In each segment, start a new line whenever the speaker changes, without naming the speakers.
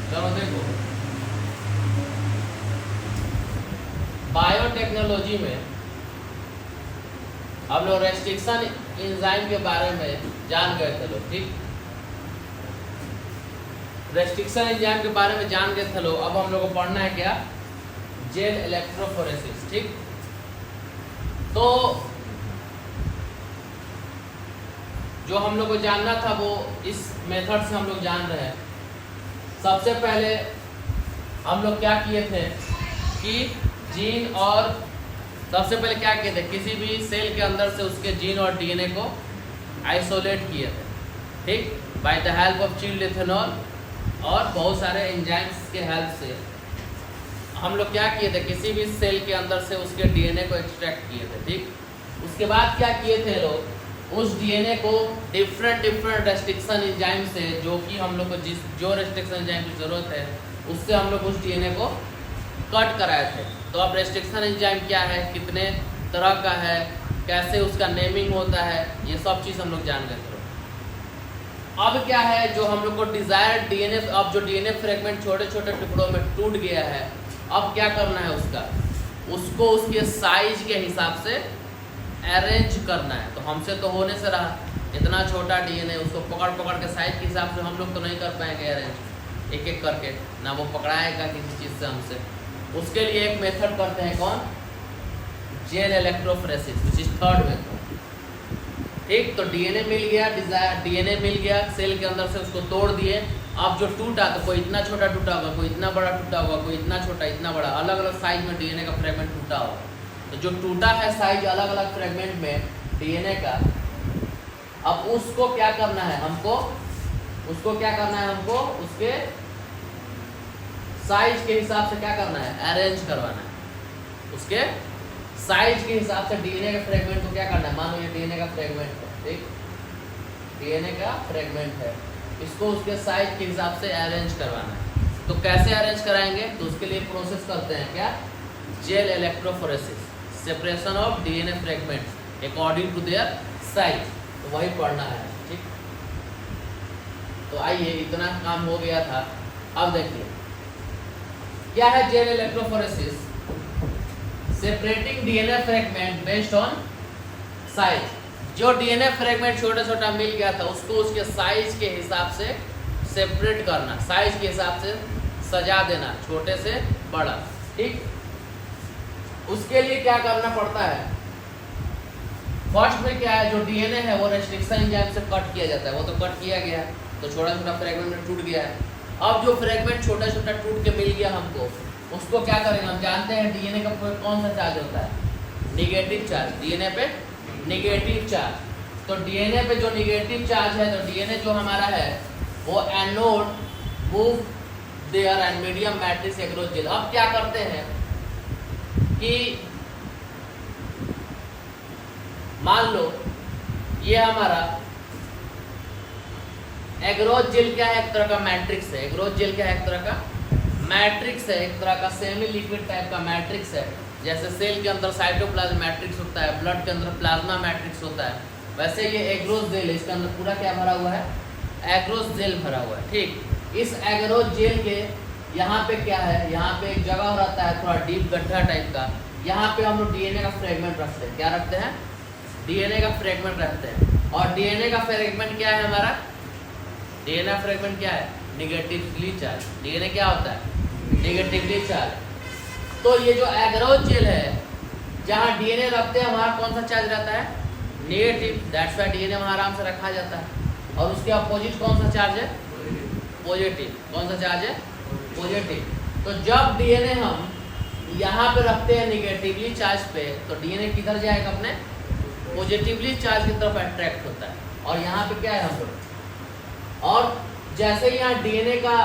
चलो देखो, बायोटेक्नोलॉजी में हम लोग रेस्ट्रिक्शन एंजाइम के बारे में जान गए थे लोग, ठीक। रेस्ट्रिक्शन एंजाइम के बारे में जान गए थे लोग। अब हम लोग को पढ़ना है क्या, जेल इलेक्ट्रोफोरेसिस, ठीक। तो जो हम लोग को जानना था वो इस मेथड से हम लोग जान रहे हैं। सबसे पहले हम लोग क्या किए थे कि जीन और सबसे पहले क्या किए थे, किसी भी सेल के अंदर से उसके जीन और डीएनए को आइसोलेट किए थे, ठीक, by the help of chilled ethanol और बहुत सारे एंजाइम्स के हेल्प से हम लोग क्या किए थे, किसी भी सेल के अंदर से उसके डीएनए को एक्सट्रैक्ट किए थे, ठीक। उसके बाद क्या किए थे लोग, उस डीएनए को डिफरेंट रेस्ट्रिक्शन एंजाइम से, जो कि हम लोग को जो रेस्ट्रिक्शन एंजाइम की ज़रूरत है उससे हम लोग उस डीएनए को कट कराए थे। तो अब रेस्ट्रिक्शन एंजाइम क्या है, कितने तरह का है, कैसे उसका नेमिंग होता है, ये सब चीज़ हम लोग जान गए थे। अब क्या है, जो हम लोग को डिज़ायर्ड डीएनए, अब जो डीएनए फ्रेगमेंट छोटे छोटे टुकड़ों में टूट गया है, अब क्या करना है उसको उसके साइज के हिसाब से अरेंज करना है। तो हमसे तो होने से रहा, इतना छोटा डीएनए उसको पकड़ के साइज के हिसाब से हम लोग तो नहीं कर पाएंगे अरेंज एक एक करके, ना वो पकड़ाएगा किसी चीज़ से हमसे। उसके लिए एक मेथड करते हैं, कौन, gel electrophoresis, which is third method, ठीक। तो डीएनए मिल गया सेल के अंदर से, उसको तोड़ दिए। अब जो टूटा, तो कोई इतना छोटा टूटा होगा, कोई इतना बड़ा टूटा होगा, कोई इतना छोटा, इतना बड़ा, अलग अलग साइज में डीएनए का फ्रेगमेंट टूटा होगा। तो जो टूटा है साइज अलग अलग फ्रेगमेंट में डीएनए का, अब उसको क्या करना है हमको, उसके साइज के हिसाब से क्या करना है, अरेंज करवाना है। उसके साइज के हिसाब से डीएनए के फ्रेगमेंट को क्या करना है, मान लो ये डीएनए का फ्रेगमेंट है, ठीक, डीएनए का फ्रेगमेंट है, इसको उसके साइज के हिसाब से अरेंज करवाना है। तो कैसे अरेंज कराएंगे, तो उसके लिए प्रोसेस करते हैं क्या, gel electrophoresis, separation of DNA fragments according to their size. तो वही पढ़ना है, ठीक। तो आइए, इतना काम हो गया था। अब देखिए क्या है gel electrophoresis, separating DNA fragment based on size. जो डीएनए फ्रेगमेंट छोटा छोटा मिल गया था उसको उसके साइज के हिसाब से सेपरेट करना, साइज के हिसाब से सजा देना, छोटे से बड़ा, ठीक। उसके लिए क्या करना पड़ता है, फर्स्ट में क्या है, जो डीएनए है वो रेस्ट्रिक्शन एंजाइम से कट किया जाता है, वो तो कट किया गया है, तो छोटा छोटा फ्रेगमेंट में टूट गया है। अब जो फ्रेगमेंट छोटा छोटा टूट के मिल गया हमको, उसको क्या करेंगे, हम जानते हैं डीएनए का कौन सा चार्ज होता है, निगेटिव चार्ज, डीएनए पे निगेटिव चार्ज। तो डीएनए पे जो निगेटिव चार्ज है, तो डीएनए जो हमारा है वो anode move there and medium matrix agarose gel. अब क्या करते हैं कि मान लो ये हमारा एग्रोस जेल क्या है, एक तरह का मैट्रिक्स है, एग्रोस जेल क्या है, एक तरह का मैट्रिक्स है, एक तरह का सेमी लिक्विड टाइप का मैट्रिक्स है। जैसे सेल के अंदर साइटोप्लाज्म मैट्रिक्स होता है, ब्लड के अंदर प्लाज्मा मैट्रिक्स होता है, वैसे ये एग्रोस जेल है, इसके अंदर पूरा क्या भरा हुआ है, एग्रोस जेल भरा हुआ है, ठीक। इस एग्रोस जेल के यहाँ पे क्या है, यहाँ पे एक जगह रहता है थोड़ा डीप गड्ढा टाइप का, यहाँ पे हम लोग डीएनए का फ्रेगमेंट रखते हैं। क्या रखते हैं, डीएनए का फ्रेगमेंट रखते हैं। और डीएनए का फ्रेगमेंट क्या है हमारा, डीएनए फ्रेगमेंट क्या है, निगेटिवली चार्ज। डीएनए क्या होता है, निगेटिवली चार्ज। तो ये जो एग्रोस जेल है, जहाँ डीएनए रखते हैं वहाँ कौन सा चार्ज रहता है, नेगेटिव, दैट्स वाई डीएनए वहाँ आराम से रखा जाता है। और उसके अपोजिट कौन सा चार्ज है, पॉजिटिव। कौन सा चार्ज है, पॉजिटिव। तो जब डीएनए हम यहाँ पे रखते हैं निगेटिवली चार्ज पे, तो डीएनए किधर जाएगा, अपने पॉजिटिवली चार्ज की तरफ अट्रैक्ट होता है। और यहाँ पे क्या है हम लोग, और जैसे ही यहाँ डीएनए का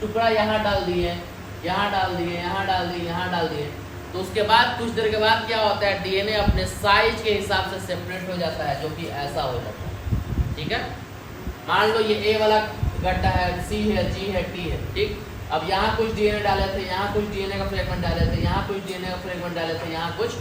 टुकड़ा यहाँ डाल दिए, यहाँ डाल दिए, यहाँ डाल दिए, यहाँ डाल दिए, तो उसके बाद कुछ देर के बाद क्या होता है, डीएनए अपने साइज के हिसाब से सेपरेट हो जाता है, जो कि ऐसा हो जाता है, ठीक है। मान लो ये ए वाला गड्ढा है, सी है, जी है, टी है, ठीक। अब यहाँ कुछ डीएनए डाले थे, यहाँ कुछ डीएनए का फ्रेगमेंट डाले थे, यहाँ कुछ डीएनए का फ्रेगमेंट डाले थे, यहाँ कुछ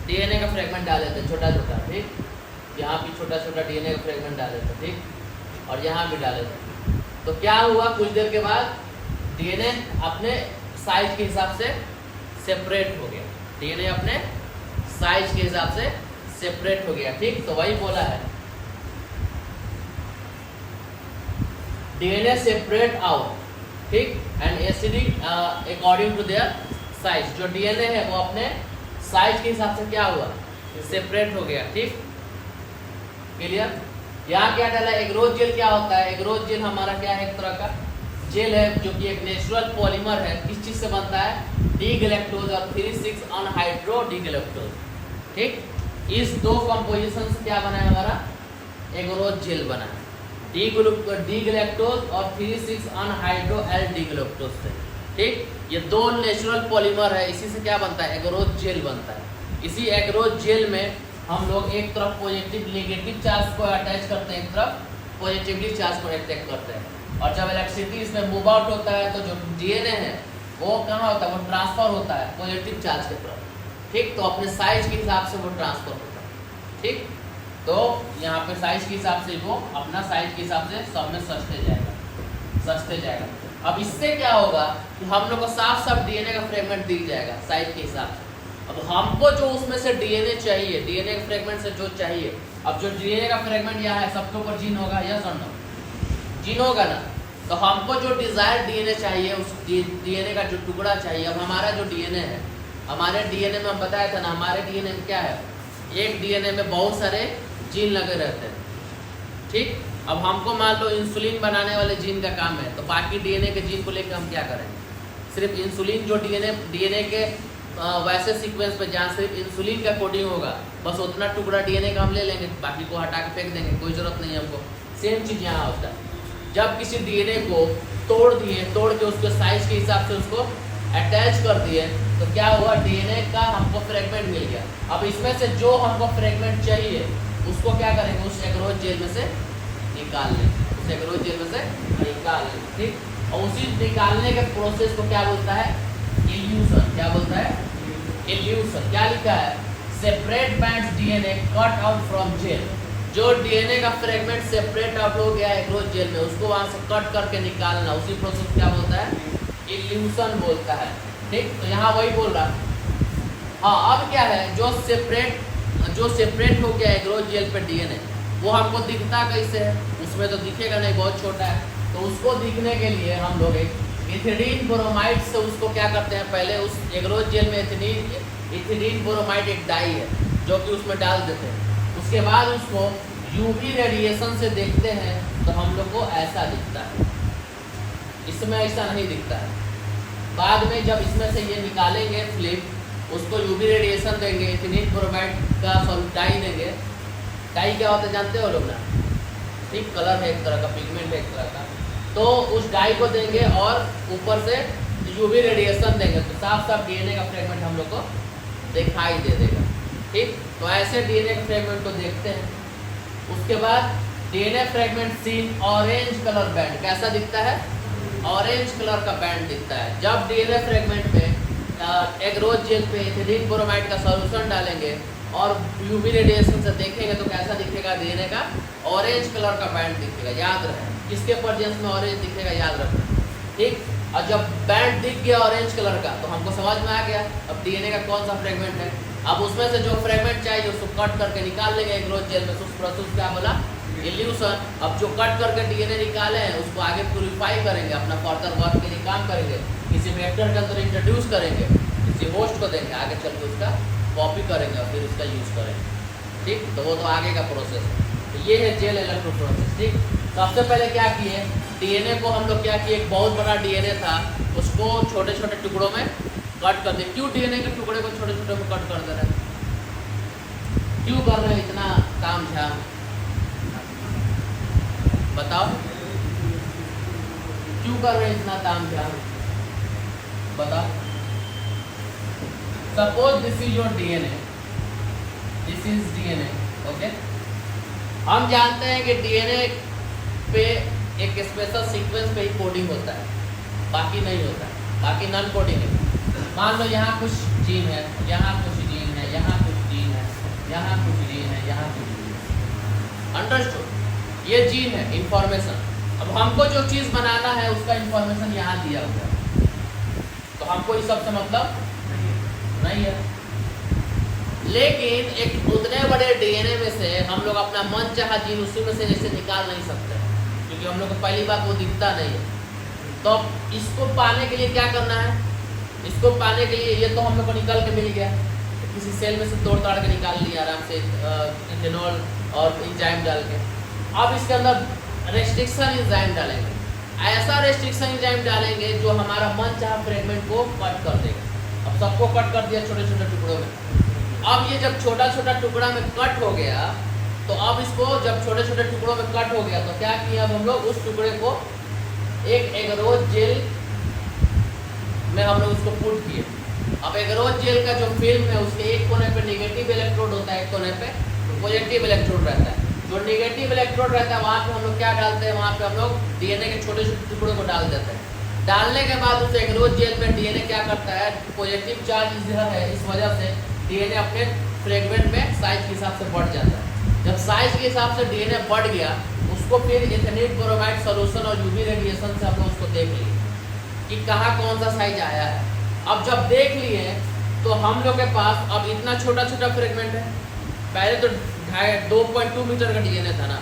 डीएनए का फ्रेगमेंट डाले थे छोटा छोटा, ठीक। यहाँ भी छोटा छोटा डीएनए का फ्रेगमेंट डाले थे, ठीक। और यहाँ भी डाले थे। तो क्या हुआ, कुछ देर के बाद डीएनए अपने साइज के हिसाब से सेपरेट हो गया, डीएनए अपने साइज के हिसाब से सेपरेट हो गया। ठीक, तो वही बोला है डीएनए सेपरेट आउट, ठीक, and acidic according to their size. जो डीएनए है वो अपने साइज के हिसाब से क्या हुआ, सेपरेट हो गया। ठीक, क्लियर। यहाँ क्या डाला, एग्रोज जेल क्या होता है, एग्रोज जेल हमारा क्या है, एक तरह का जेल है जो कि एक नेचुरल पॉलीमर है। किस चीज से बनता है, डी गैलेक्टोज और 3,6 अनहाइड्रो डी गैलेक्टोज। ठीक, इस दो कंपोजिशन से क्या बना है हमारा, एग्रोज जेल बना है, डी गैलेक्टोज और 3,6 अनहाइड्रो एल डी गैलेक्टोज से। ठीक, ये दो नेचुरल पॉलीमर है, इसी से क्या बनता है, एग्रोज जेल बनता है। इसी एग्रोज जेल में हम लोग एक तरफ पॉजिटिव नेगेटिव चार्ज को अटैच करते हैं, एक तरफ पॉजिटिवली चार्ज को अटैच करते हैं, और जब इलेक्ट्रिसिटी इसमें मूव आउट होता है तो जो डीएनए है वो कहाँ होता है, वो ट्रांसफर होता है पॉजिटिव चार्ज की तरफ। ठीक, तो अपने साइज के हिसाब से वो ट्रांसफर होता है। ठीक, तो यहाँ पे साइज के हिसाब से वो अपना साइज के हिसाब से सब में सजते जाएगा। अब इससे क्या होगा कि हम लोग को साफ साफ डीएनए का फ्रेगमेंट दिख जाएगा साइज के हिसाब से। अब हमको जो उसमें से डीएनए चाहिए, डीएनए के फ्रेगमेंट से जो चाहिए, अब जो डीएनए का फ्रेगमेंट यहाँ है सबके ऊपर जीन होगा, यस और नो, जीन होगा ना। तो हमको जो डिजायर डीएनए चाहिए, उस डीएनए का जो टुकड़ा चाहिए, अब हमारा जो डीएनए है, हमारे डीएनए में हम बताया था ना, हमारे डीएनए में क्या है, एक डीएनए में बहुत सारे जीन लगे रहते हैं। ठीक, अब हमको मान लो इंसुलिन बनाने वाले जीन का काम है, तो बाकी डीएनए के जीन को लेकर हम क्या करेंगे, सिर्फ इंसुलिन जो डीएनए के वैसे सीक्वेंस पे जहाँ सिर्फ इंसुलिन का कोडिंग होगा, बस उतना टुकड़ा डीएनए का हम ले लेंगे, बाकी को हटा के फेंक देंगे, कोई जरूरत नहीं है हमको। सेम चीज़ यहाँ होता है, जब किसी डीएनए को तोड़ के उसके साइज के हिसाब से उसको अटैच कर दिए, तो क्या हुआ, डीएनए का हमको फ्रेगमेंट मिल गया। अब इसमें से जो हमको फ्रेगमेंट चाहिए उसको क्या करेंगे, उस एग्रोज जेल में से निकाल लेंगे, उस एग्रोज जेल में से निकाल लेंगे। ठीक, और उसी निकालने के प्रोसेस को क्या बोलता है, इल्यूशन। क्या बोलता है, इल्यूशन। क्या लिखा है, separate bands DNA cut out from gel. जो डीएनए का फ्रेगमेंट सेपरेट आउट हो गया एग्रोज जेल में, उसको वहां से कट करके निकालना, उसी प्रोसेस क्या बोलता है, इल्यूशन बोलता है। ठीक, तो यहाँ वही बोल रहा। हाँ, अब क्या है, जो सेपरेट हो गया एग्रोज जेल पे डीएनए, वो हमको दिखता कैसे है, उसमें तो दिखेगा नहीं, बहुत छोटा है। तो उसको दिखने के लिए हम लोग एक इथिलीन ब्रोमाइड से उसको क्या करते हैं, पहले उस एग्रोज जेल में इथिलीन ब्रोमाइड एक डाई है जो कि उसमें डाल देते हैं। उसके बाद उसको यूवी रेडिएशन से देखते हैं, तो हम लोग को ऐसा दिखता है, इसमें ऐसा नहीं दिखता है। बाद में जब इसमें से ये निकालेंगे फिल्म, उसको यूवी रेडिएशन देंगे, इथिलीन ब्रोमाइड का डाई देंगे। डाई क्या होता है जानते हो लोग ना, ठीक, कलर है एक तरह का, पिगमेंट है एक तरह का। तो उस डाई को देंगे और ऊपर से यूवी रेडिएशन देंगे, तो साफ साफ डीएनए का फ्रेगमेंट हम लोग को दिखाई दे देगा। ठीक, तो ऐसे डीएनए के फ्रेगमेंट को देखते हैं। उसके बाद DNA fragment seen orange colour band, कैसा दिखता है, ऑरेंज कलर का बैंड दिखता है। जब डीएनए फ्रेगमेंट में एग्रोज जेल पे इथिलीन ब्रोमाइड का सॉल्यूशन डालेंगे और यूवी रेडिएशन से देखेंगे, तो कैसा दिखेगा, डीएनए का ऑरेंज कलर का बैंड दिखेगा। याद रहे, किसके प्रेजेंस में ऑरेंज दिखेगा, याद रखना। ठीक, और जब बैंड दिख गया ऑरेंज कलर का, तो हमको समझ में आ गया अब डीएनए का कौन सा फ्रेगमेंट है। अब उसमें से जो फ्रेगमेंट चाहिए उसको कट करके निकाल लेंगे एग्रोज जेल में। उस प्रोसेस क्या बोला, इल्यूशन। अब जो कट करके डीएनए निकाले हैं उसको आगे प्यूरिफाई करेंगे, अपना फर्दर वर्क के लिए काम करेंगे, किसी वेक्टर के अंदर इंट्रोड्यूस करेंगे, किसी होस्ट को देंगे, आगे चल के उसका कॉपी करेंगे और फिर उसका यूज़ करेंगे। ठीक, तो वो तो आगे का प्रोसेस है। तो ये है जेल इलेक्ट्रोफोरेसिस। ठीक, सबसे पहले क्या किए, डीएनए को हम लोग क्या किए, एक बहुत बड़ा डीएनए था, उसको छोटे छोटे टुकड़ों में कट कर दिए। क्यों डीएनए के टुकड़े को छोटे छोटे में कट कर दे रहे हैं, क्यों कर रहे हैं इतना काम झाम, बताओ क्यों कर रहे हैं इतना ताम झाम, बताओ। Suppose this is your DNA, this is DNA, okay. हम जानते हैं कि डीएनए पे एक स्पेशल सीक्वेंस पे ही कोडिंग होता है, बाकी नहीं होता है, बाकी नॉन कोडिंग है। मान लो यहाँ कुछ जीन है, यहाँ कुछ जीन है, यहाँ कुछ जीन है, यहाँ कुछ जीन है, यहाँ कुछ जीन है, अंडरस्टूड। ये जीन है इंफॉर्मेशन। अब हमको जो चीज़ बनाना है उसका इंफॉर्मेशन यहाँ दिया हुआ है, तो हमको इस सब से मतलब नहीं है। लेकिन एक उतने बड़े डीएनए में से हम लोग अपना मन चाहा जीन उसी में से जैसे निकाल नहीं सकते, क्योंकि हम लोग को पहली बात वो दिखता नहीं है। तो इसको पाने के लिए क्या करना है, इसको पाने के लिए ये तो हम लोग को निकल के मिल गया, तो किसी सेल में से तोड़ ताड़ के निकाल लिया आराम से इथेनॉल और एंजाइम डाल के। अब इसके अंदर रेस्ट्रिक्शन एंजाइम डालेंगे, ऐसा रेस्ट्रिक्शन एंजाइम डालेंगे जो हमारा मन चाहा फ्रेगमेंट को कट कर देगा। अब सबको कट कर दिया छोटे छोटे टुकड़ों में। अब ये जब छोटा छोटा टुकड़ा में कट हो गया, तो अब इसको जब छोटे छोटे टुकड़ों में कट हो गया तो क्या किया, अब हम लोग उस टुकड़े को एक एगरोज जेल में हम लोग उसको पुट किए। अब एगरोज जेल का जो फिल्म है उसके एक कोने पे नेगेटिव इलेक्ट्रोड होता है, एक कोने पे पॉजिटिव इलेक्ट्रोड रहता है। जो नेगेटिव इलेक्ट्रोड रहता है वहाँ पे हम लोग क्या डालते हैं, वहाँ पे हम लोग डीएनए के छोटे छोटे टुकड़ों को डाल देते हैं। डालने के बाद उस एगरोज जेल में डीएनए क्या करता है, पॉजिटिव चार्ज इधर है, इस वजह से डीएनए अपने फ्रेगमेंट में साइज के हिसाब से बढ़ जाता है। जब साइज के हिसाब से डीएनए बढ़ गया, उसको फिर इथेनिल ब्रोमाइड सॉल्यूशन और यूवी रेडिएशन से हम लोग उसको देख लिए कि कहाँ कौन सा साइज आया है। अब जब देख लिए तो हम लोग के पास अब इतना छोटा छोटा फ्रेगमेंट है। पहले तो 2.2 मीटर का डीएनए था ना,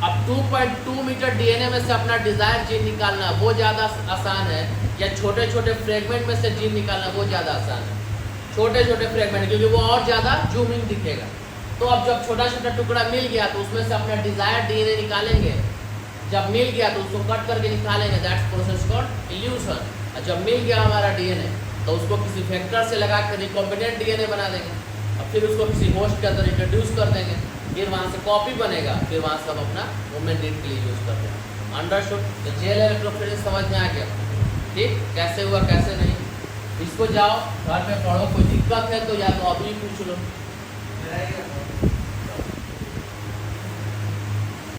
अब 2.2 मीटर डीएनए में से अपना डिजायर जीन निकालना वो ज़्यादा आसान है या छोटे छोटे फ्रेगमेंट में से जीन निकालना वो ज़्यादा आसान है। छोटे छोटे फ्रेगमेंट, क्योंकि वो और ज़्यादा जूमिंग दिखेगा। तो अब जब छोटा छोटा टुकड़ा मिल गया तो उसमें से अपना डिजायर डीएनए निकालेंगे। जब मिल गया तो उसको कट करके निकालेंगे, दैट्स प्रोसेस कॉल्ड इल्यूशन। और जब मिल गया हमारा डीएनए तो उसको किसी फैक्टर से लगा कर रिकॉम्बिनेंट डीएनए बना देंगे और फिर उसको किसी होस्ट के अंदर इंट्रोड्यूस कर देंगे, फिर वहाँ से कॉपी बनेगा, फिर वहाँ से हम अपना वुमेन नीड के लिए यूज़ करते हैं। अंडरस्टूड? तो जेल इलेक्ट्रोफोरेसिस समझ में आ गया, ठीक? कैसे हुआ कैसे नहीं, इसको जाओ घर में पढ़ो, कोई दिक्कत है तो या तो अभी पूछ लो।